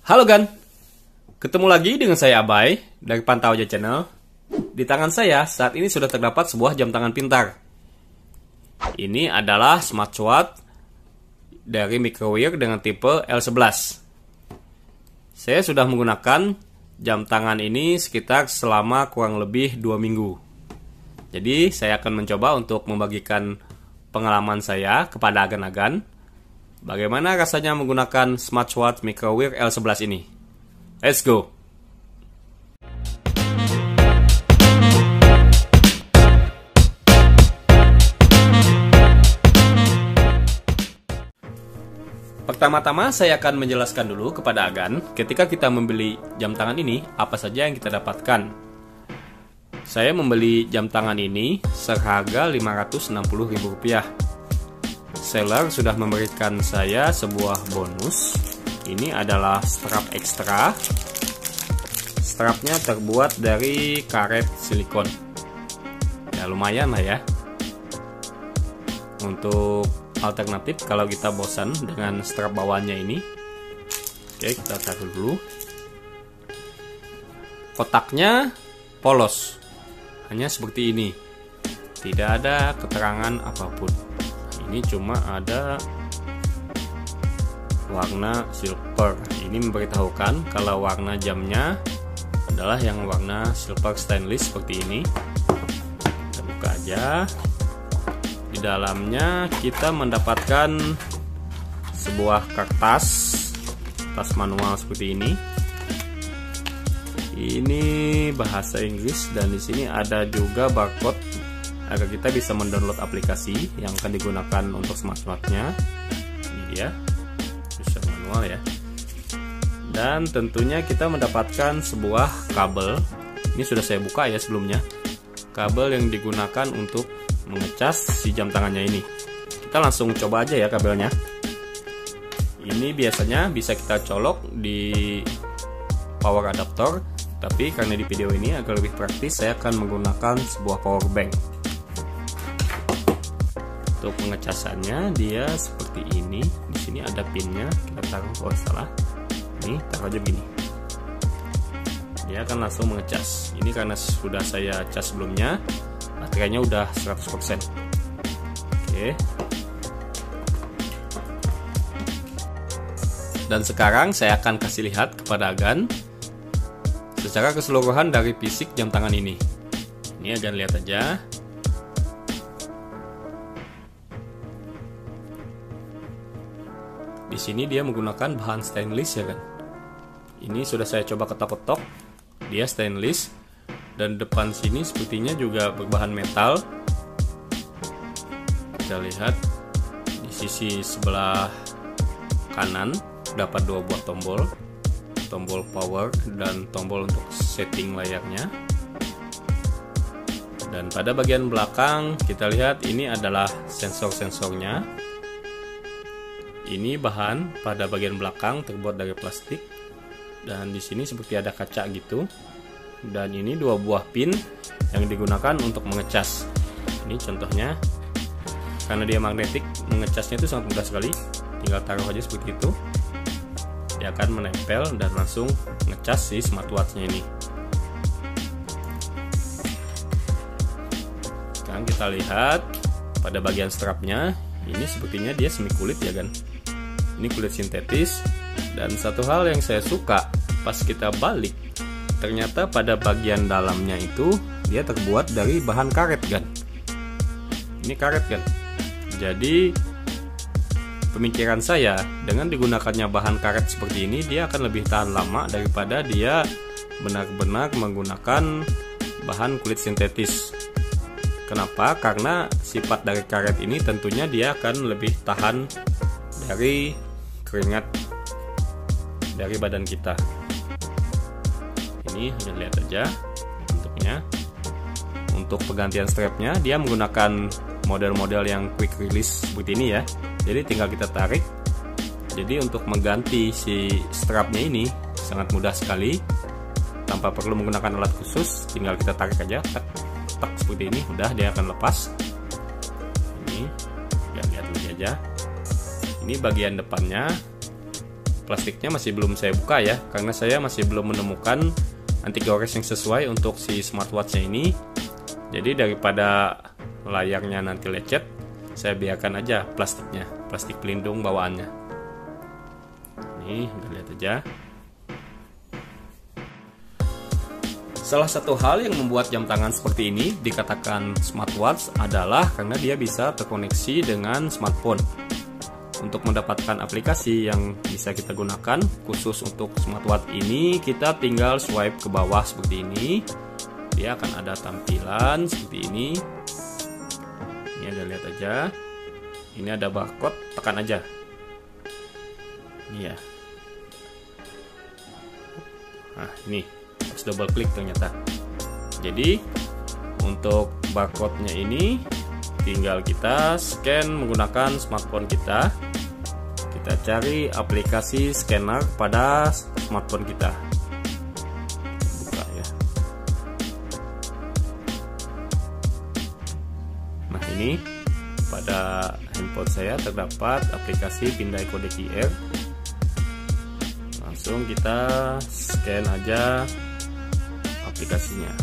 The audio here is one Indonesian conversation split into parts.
Halo Gan, ketemu lagi dengan saya Abai dari Pantau Aja Channel. Di tangan saya saat ini sudah terdapat sebuah jam tangan pintar. Ini adalah smartwatch dari Microwear dengan tipe L11. Saya sudah menggunakan jam tangan ini sekitar selama kurang lebih 2 minggu. Jadi saya akan mencoba untuk membagikan pengalaman saya kepada agan-agan. Bagaimana rasanya menggunakan smartwatch Microwear L11 ini? Let's go! Pertama-tama saya akan menjelaskan dulu kepada agan ketika kita membeli jam tangan ini apa saja yang kita dapatkan. Saya membeli jam tangan ini seharga Rp560.000. Seller sudah memberikan saya sebuah bonus. Ini adalah strap ekstra. Strapnya terbuat dari karet silikon. Ya lumayan lah ya. Untuk alternatif kalau kita bosan dengan strap bawahnya ini. Oke, kita taruh dulu. Kotaknya polos. Hanya seperti ini. Tidak ada keterangan apapun. Ini cuma ada warna silver. Ini memberitahukan kalau warna jamnya adalah yang warna silver stainless seperti ini. Kita buka aja. Di dalamnya kita mendapatkan sebuah kertas manual seperti ini. Ini bahasa Inggris dan di sini ada juga barcode agar kita bisa mendownload aplikasi yang akan digunakan untuk smartwatch-nya. Ini dia, user manual ya. Dan tentunya kita mendapatkan sebuah kabel. Ini sudah saya buka ya sebelumnya. Kabel yang digunakan untuk mengecas si jam tangannya ini. Kita langsung coba aja ya kabelnya. Ini biasanya bisa kita colok di power adapter, tapi karena di video ini agar lebih praktis, saya akan menggunakan sebuah power bank. Untuk pengecasannya dia seperti ini. Di sini ada pinnya, kita taruh kalau salah. Ini taruh aja begini. Dia akan langsung mengecas. Ini karena sudah saya cas sebelumnya, baterainya udah 100%. Oke. Dan sekarang saya akan kasih lihat kepada agan secara keseluruhan dari fisik jam tangan ini. Ini agan lihat aja. Di sini dia menggunakan bahan stainless ya kan. Ini sudah saya coba ketok-ketok, dia stainless dan depan sini sepertinya juga berbahan metal. Kita lihat di sisi sebelah kanan dapat 2 buah tombol power dan tombol untuk setting layarnya. Dan pada bagian belakang kita lihat ini adalah sensor-sensornya. Ini bahan pada bagian belakang terbuat dari plastik dan di sini seperti ada kaca gitu. Dan ini 2 buah pin yang digunakan untuk mengecas. Ini contohnya, karena dia magnetik, mengecasnya itu sangat mudah sekali. Tinggal taruh aja seperti itu. Dia akan menempel dan langsung ngecas si smartwatch-nya ini. Sekarang kita lihat pada bagian strapnya. Ini sepertinya dia semi kulit ya kan. Ini kulit sintetis. Dan satu hal yang saya suka pas kita balik, ternyata pada bagian dalamnya itu dia terbuat dari bahan karet kan. Ini karet kan. Jadi pemikiran saya dengan digunakannya bahan karet seperti ini, dia akan lebih tahan lama daripada dia benar-benar menggunakan bahan kulit sintetis. Kenapa? Karena sifat dari karet ini tentunya dia akan lebih tahan dari keringat dari badan kita. Ini hanya lihat aja bentuknya. Untuk penggantian strapnya dia menggunakan model-model yang quick release seperti ini ya. Jadi tinggal kita tarik. Jadi untuk mengganti si strapnya ini sangat mudah sekali, tanpa perlu menggunakan alat khusus. Tinggal kita tarik aja, tak seperti ini, udah dia akan lepas. Ini lihat dulu aja. Ini bagian depannya. plastiknya masih belum saya buka ya, karena saya masih belum menemukan anti gores yang sesuai untuk si smartwatchnya ini. Jadi daripada layarnya nanti lecet, saya biarkan aja plastiknya, plastik pelindung bawaannya. Ini udah lihat aja. Salah satu hal yang membuat jam tangan seperti ini dikatakan smartwatch adalah karena dia bisa terkoneksi dengan smartphone. Untuk mendapatkan aplikasi yang bisa kita gunakan khusus untuk smartwatch ini, kita tinggal swipe ke bawah seperti ini. Dia akan ada tampilan seperti ini. Ini ada, lihat aja. Ini ada barcode, tekan aja. Ini ya. Nah, ini harus double klik ternyata. Jadi untuk barcode-nya ini tinggal kita scan menggunakan smartphone kita. Kita cari aplikasi scanner pada smartphone kita. Buka ya. Nah, ini pada handphone saya terdapat aplikasi pindai kode QR. Langsung kita scan aja aplikasinya.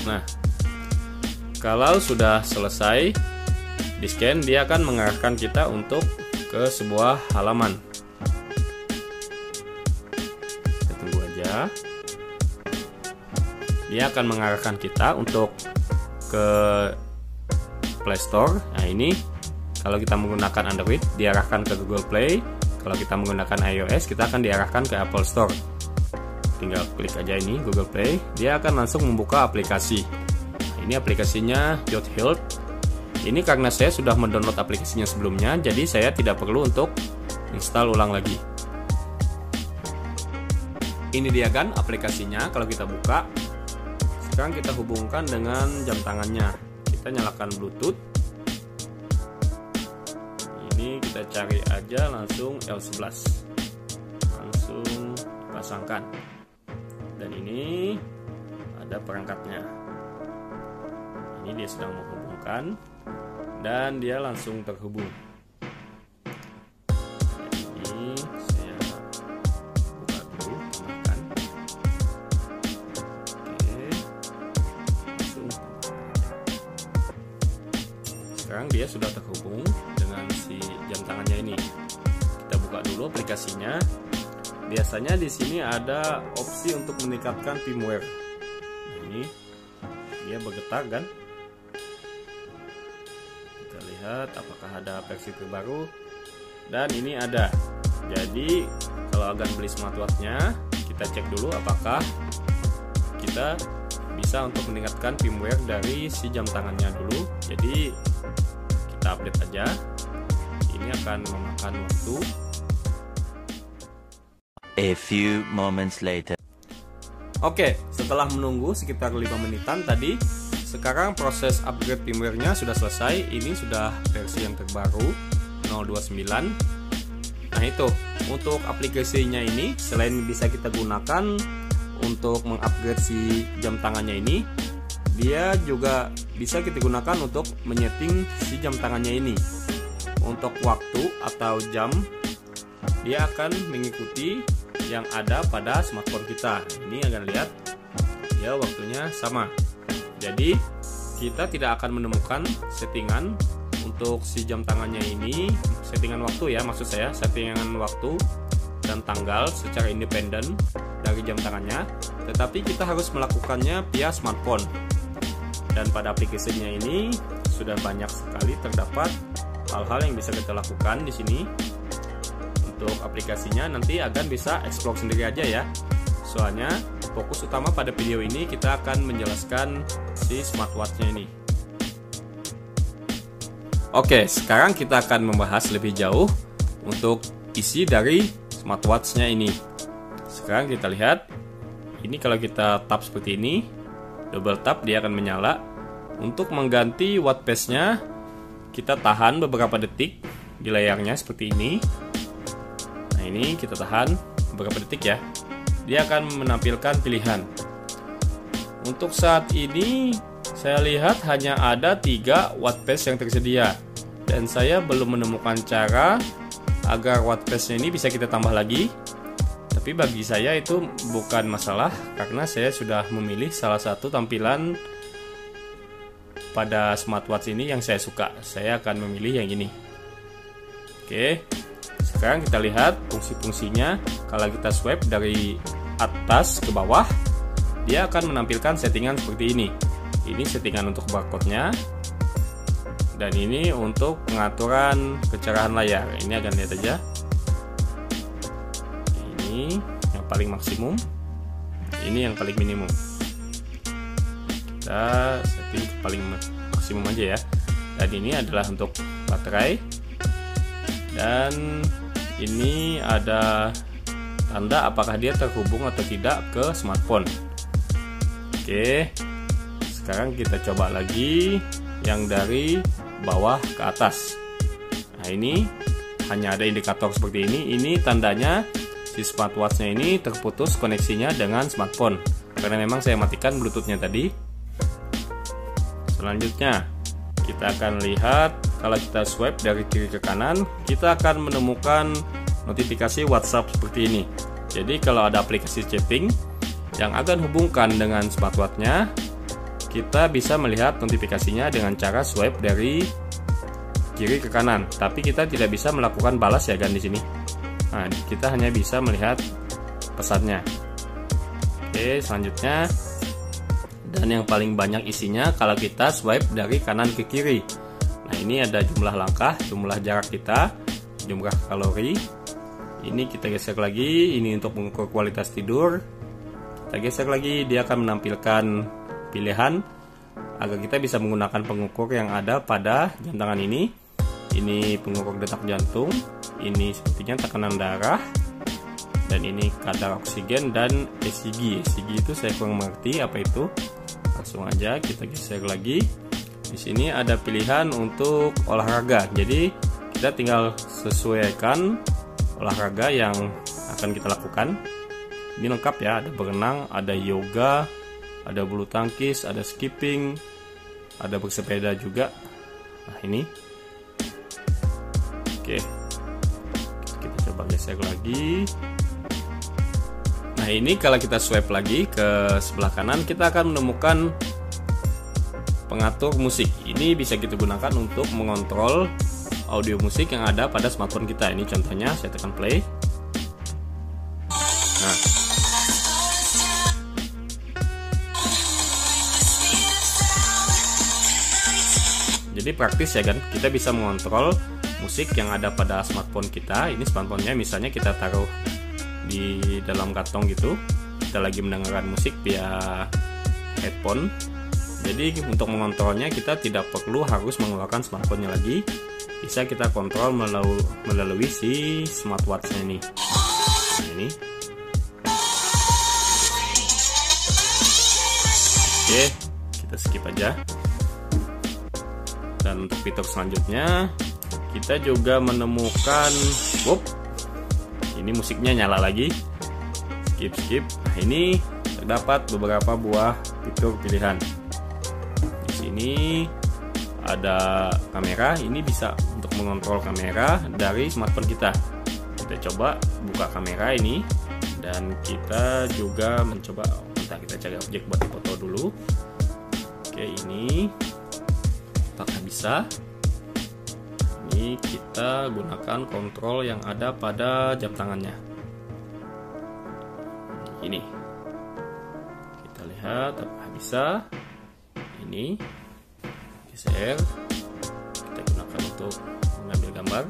Nah, kalau sudah selesai di scan, dia akan mengarahkan kita untuk ke sebuah halaman. Kita tunggu aja. Dia akan mengarahkan kita untuk ke Play Store. Nah, ini kalau kita menggunakan Android diarahkan ke Google Play. Kalau kita menggunakan iOS, kita akan diarahkan ke Apple Store. Tinggal klik aja ini Google Play, dia akan langsung membuka aplikasi. Nah, ini aplikasinya Youth Health. Ini karena saya sudah mendownload aplikasinya sebelumnya, jadi saya tidak perlu untuk install ulang lagi. Ini dia kan aplikasinya. Kalau kita buka, sekarang kita hubungkan dengan jam tangannya. Kita nyalakan Bluetooth. Ini kita cari aja langsung L11, langsung pasangkan. Dan ini ada perangkatnya. Ini dia sedang menghubungkan dan dia langsung terhubung. Ini saya buka dulu, tambahkan. Oke, langsung. Sekarang dia sudah terhubung dengan si jam tangannya ini. Kita buka dulu aplikasinya. Biasanya di sini ada opsi untuk meningkatkan firmware. Nah, ini dia bergetar kan? Kita lihat apakah ada versi terbaru. Dan ini ada. Jadi kalau akan beli smartwatchnya, kita cek dulu apakah kita bisa untuk meningkatkan firmware dari si jam tangannya dulu. Jadi kita update aja. Ini akan memakan waktu. A few moments later. Oke, setelah menunggu sekitar 5 menitan tadi, sekarang proses upgrade firmware-nya sudah selesai. Ini sudah versi yang terbaru 029. Nah, itu untuk aplikasinya ini selain bisa kita gunakan untuk mengupgrade si jam tangannya ini, dia juga bisa kita gunakan untuk menyeting si jam tangannya ini. Untuk waktu atau jam, dia akan mengikuti yang ada pada smartphone kita. Ini akan lihat ya waktunya sama. Jadi kita tidak akan menemukan settingan untuk si jam tangannya ini, settingan waktu ya maksud saya, settingan waktu dan tanggal secara independen dari jam tangannya, tetapi kita harus melakukannya via smartphone. Dan pada aplikasinya ini sudah banyak sekali terdapat hal-hal yang bisa kita lakukan di sini. Untuk aplikasinya nanti akan bisa explore sendiri aja ya. Soalnya fokus utama pada video ini kita akan menjelaskan si smartwatch-nya ini. Oke, sekarang kita akan membahas lebih jauh untuk isi dari smartwatch-nya ini. Sekarang kita lihat. Ini kalau kita tap seperti ini, double tap dia akan menyala. Untuk mengganti watt pace-nya, kita tahan beberapa detik di layarnya seperti ini. Nah, ini kita tahan beberapa detik ya. Dia akan menampilkan pilihan. Untuk saat ini saya lihat hanya ada 3 watt pace yang tersedia. dan saya belum menemukan cara agar WordPress-nya ini bisa kita tambah lagi. Tapi bagi saya itu bukan masalah, karena saya sudah memilih salah satu tampilan pada smartwatch ini yang saya suka. Saya akan memilih yang ini. Oke, sekarang kita lihat fungsi-fungsinya. Kalau kita swipe dari atas ke bawah, dia akan menampilkan settingan seperti ini. Ini settingan untuk barcode-nya, dan ini untuk pengaturan kecerahan layar. Ini akan lihat aja. Ini yang paling maksimum, ini yang paling minimum. Kita setting ke paling maksimum aja ya. Dan ini adalah untuk baterai, dan ini ada tanda apakah dia terhubung atau tidak ke smartphone. Oke, sekarang kita coba lagi yang dari bawah ke atas. Nah, ini hanya ada indikator seperti ini. Ini tandanya si smartwatch-nya ini terputus koneksinya dengan smartphone, karena memang saya matikan Bluetooth-nya tadi. Selanjutnya kita akan lihat, kalau kita swipe dari kiri ke kanan, kita akan menemukan notifikasi WhatsApp seperti ini. Jadi kalau ada aplikasi chatting yang akan hubungkan dengan smartwatch-nya, kita bisa melihat notifikasinya dengan cara swipe dari kiri ke kanan. Tapi kita tidak bisa melakukan balas ya kan di sini. Nah, kita hanya bisa melihat pesannya. Oke, selanjutnya, dan yang paling banyak isinya kalau kita swipe dari kanan ke kiri. Nah, ini ada jumlah langkah, jumlah jarak kita, jumlah kalori. Ini kita geser lagi, ini untuk mengukur kualitas tidur. Kita geser lagi, dia akan menampilkan pilihan agar kita bisa menggunakan pengukur yang ada pada jam tangan ini. Ini pengukur detak jantung, ini sepertinya tekanan darah, dan ini kadar oksigen dan ECG. ECG itu saya kurang mengerti apa itu. Langsung aja kita geser lagi. Di sini ada pilihan untuk olahraga. Jadi kita tinggal sesuaikan olahraga yang akan kita lakukan. Ini lengkap ya, ada berenang, ada yoga, ada bulu tangkis, ada skipping, ada bersepeda juga. Nah, ini. Oke. Kita coba geser lagi. Nah, ini kalau kita swipe lagi ke sebelah kanan, kita akan menemukan pengatur musik. Ini bisa kita gunakan untuk mengontrol audio musik yang ada pada smartphone kita. Ini contohnya, saya tekan play. Nah, jadi praktis ya kan, kita bisa mengontrol musik yang ada pada smartphone kita. Ini smartphone-nya misalnya kita taruh di dalam kantong gitu, kita lagi mendengarkan musik via headphone. Jadi untuk mengontrolnya kita tidak perlu harus mengeluarkan smartphone-nya lagi, bisa kita kontrol melalui si smartwatch-nya ini. Nah, ini. Oke, kita skip aja. Dan untuk fitur selanjutnya, kita juga menemukan, ini musiknya nyala lagi. Skip. Nah, ini terdapat beberapa buah fitur pilihan. Di sini ada kamera. Ini bisa untuk mengontrol kamera dari smartphone kita. Kita coba buka kamera ini, dan kita juga mencoba. Kita cari objek buat foto dulu. Oke, ini apakah bisa? Ini kita gunakan kontrol yang ada pada jam tangannya. Ini kita lihat apakah bisa. Ini geser, kita gunakan untuk mengambil gambar.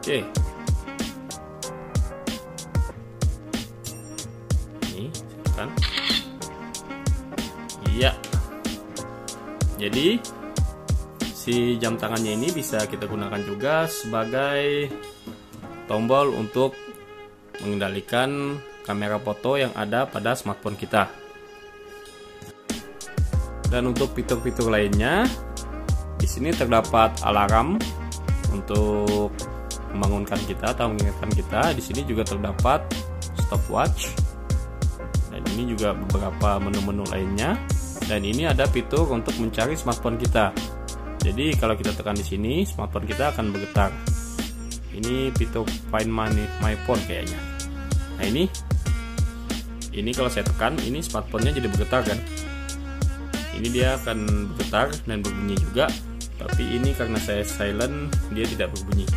Oke, ini kan iya. Jadi si jam tangannya ini bisa kita gunakan juga sebagai tombol untuk mengendalikan kamera foto yang ada pada smartphone kita. Dan untuk fitur-fitur lainnya, di sini terdapat alarm untuk membangunkan kita atau mengingatkan kita. Di sini juga terdapat stopwatch, dan ini juga beberapa menu-menu lainnya. Dan ini ada fitur untuk mencari smartphone kita. Jadi kalau kita tekan di sini, smartphone kita akan bergetar. Ini fitur Find My Phone kayaknya. Nah ini kalau saya tekan, ini smartphone-nya jadi bergetar kan. Ini dia akan bergetar dan berbunyi juga. Tapi ini karena saya silent, dia tidak berbunyi.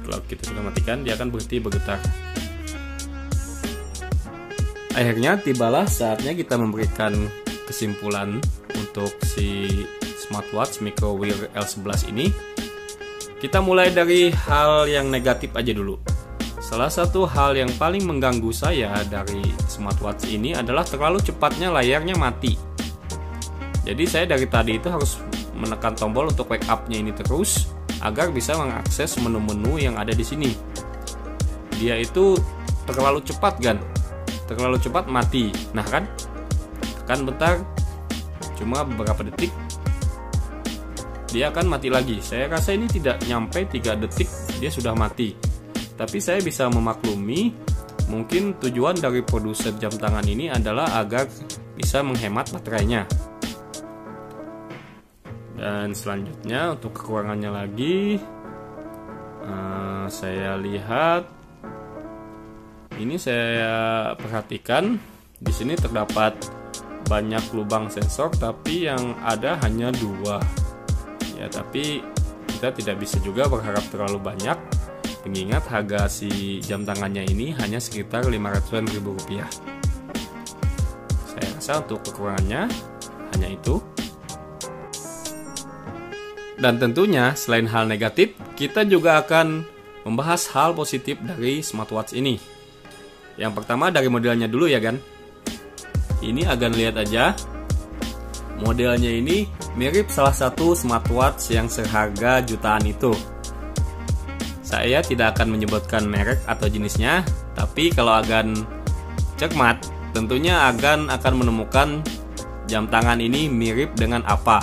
Kalau kita sudah matikan, dia akan berhenti bergetar. Akhirnya tibalah saatnya kita memberikan kesimpulan untuk si smartwatch Microwear L11 ini. Kita mulai dari hal yang negatif aja dulu. Salah satu hal yang paling mengganggu saya dari smartwatch ini adalah terlalu cepatnya layarnya mati. Jadi saya dari tadi itu harus menekan tombol untuk wake up-nya ini terus agar bisa mengakses menu-menu yang ada di sini. Dia itu terlalu cepat kan? Terlalu cepat mati. Nah kan, tekan bentar, cuma beberapa detik dia akan mati lagi. Saya rasa ini tidak nyampe 3 detik dia sudah mati. Tapi saya bisa memaklumi, mungkin tujuan dari produser jam tangan ini adalah agar bisa menghemat baterainya. Dan selanjutnya untuk kekurangannya lagi, saya lihat. Ini saya perhatikan di sini terdapat banyak lubang sensor, tapi yang ada hanya 2. Ya, tapi kita tidak bisa juga berharap terlalu banyak, mengingat harga si jam tangannya ini hanya sekitar Rp500.000. Saya rasa untuk kekurangannya hanya itu. Dan tentunya selain hal negatif, kita juga akan membahas hal positif dari smartwatch ini. Yang pertama dari modelnya dulu ya kan. Ini agan lihat aja. Modelnya ini mirip salah satu smartwatch yang seharga jutaan itu. Saya tidak akan menyebutkan merek atau jenisnya, tapi kalau agan cermat, tentunya agan akan menemukan jam tangan ini mirip dengan apa.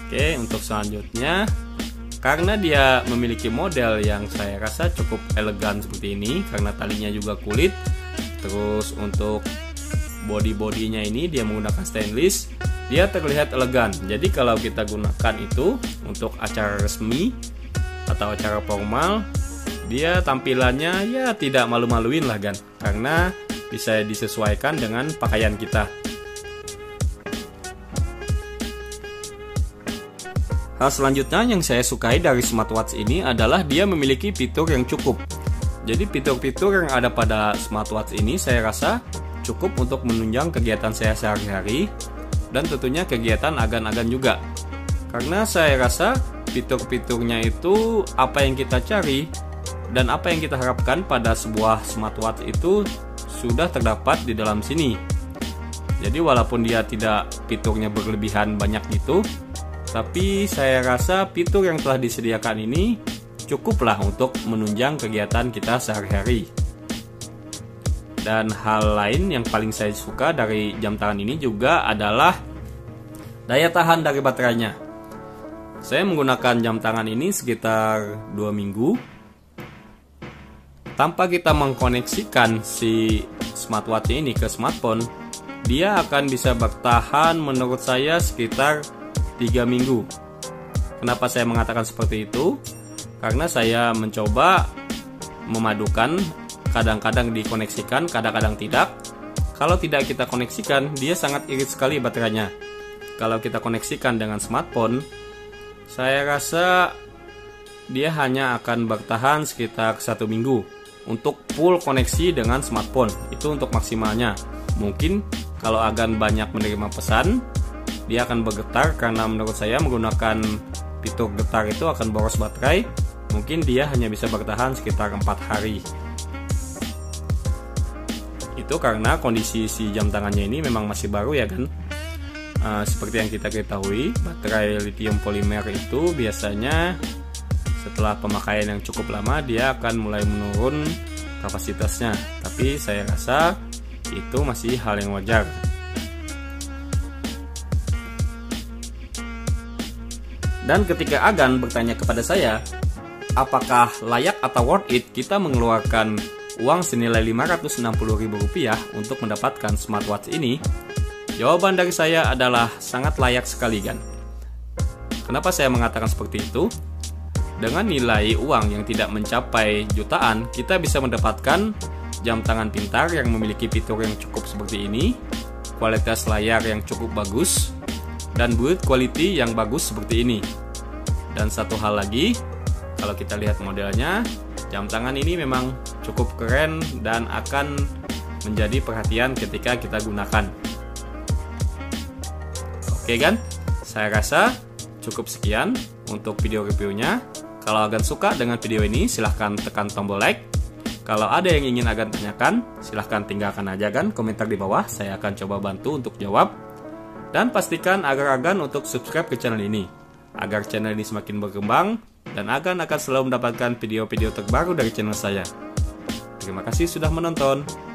Oke, untuk selanjutnya, karena dia memiliki model yang saya rasa cukup elegan seperti ini, karena talinya juga kulit, terus untuk body-bodinya ini dia menggunakan stainless, dia terlihat elegan. Jadi kalau kita gunakan itu untuk acara resmi atau acara formal, dia tampilannya ya tidak malu-maluin lah kan, karena bisa disesuaikan dengan pakaian kita. Hal selanjutnya yang saya sukai dari smartwatch ini adalah dia memiliki fitur yang cukup. Jadi fitur-fitur yang ada pada smartwatch ini saya rasa cukup untuk menunjang kegiatan saya sehari-hari, dan tentunya kegiatan agan-agan juga. Karena saya rasa fitur-fiturnya itu apa yang kita cari dan apa yang kita harapkan pada sebuah smartwatch itu sudah terdapat di dalam sini. Jadi walaupun dia tidak fiturnya berlebihan banyak gitu, tapi saya rasa fitur yang telah disediakan ini cukuplah untuk menunjang kegiatan kita sehari-hari. Dan hal lain yang paling saya suka dari jam tangan ini juga adalah daya tahan dari baterainya. Saya menggunakan jam tangan ini sekitar 2 minggu. Tanpa kita mengkoneksikan si smartwatch ini ke smartphone, dia akan bisa bertahan menurut saya sekitar 3 minggu. Kenapa saya mengatakan seperti itu? Karena saya mencoba memadukan, kadang-kadang dikoneksikan, kadang-kadang tidak. Kalau tidak kita koneksikan, dia sangat irit sekali baterainya. Kalau kita koneksikan dengan smartphone, saya rasa dia hanya akan bertahan sekitar 1 minggu untuk full koneksi dengan smartphone. Itu untuk maksimalnya. Mungkin kalau agan banyak menerima pesan, dia akan bergetar, karena menurut saya menggunakan fitur getar itu akan boros baterai. Mungkin dia hanya bisa bertahan sekitar 4 hari. Itu karena kondisi si jam tangannya ini memang masih baru ya kan. Seperti yang kita ketahui, baterai lithium polimer itu biasanya setelah pemakaian yang cukup lama dia akan mulai menurun kapasitasnya. Tapi saya rasa itu masih hal yang wajar. Dan ketika agan bertanya kepada saya, apakah layak atau worth it kita mengeluarkan uang senilai Rp560.000 untuk mendapatkan smartwatch ini? Jawaban dari saya adalah sangat layak sekali kan. Kenapa saya mengatakan seperti itu? Dengan nilai uang yang tidak mencapai jutaan, kita bisa mendapatkan jam tangan pintar yang memiliki fitur yang cukup seperti ini, kualitas layar yang cukup bagus, dan build quality yang bagus seperti ini. Dan satu hal lagi, kalau kita lihat modelnya, jam tangan ini memang cukup keren dan akan menjadi perhatian ketika kita gunakan. Oke kan? Saya rasa cukup sekian untuk video reviewnya. Kalau Agan suka dengan video ini, silahkan tekan tombol like. Kalau ada yang ingin Agan tanyakan, silahkan tinggalkan aja kan komentar di bawah. Saya akan coba bantu untuk jawab. Dan pastikan agar Agan untuk subscribe ke channel ini, agar channel ini semakin berkembang, dan Agan akan selalu mendapatkan video-video terbaru dari channel saya. Terima kasih sudah menonton.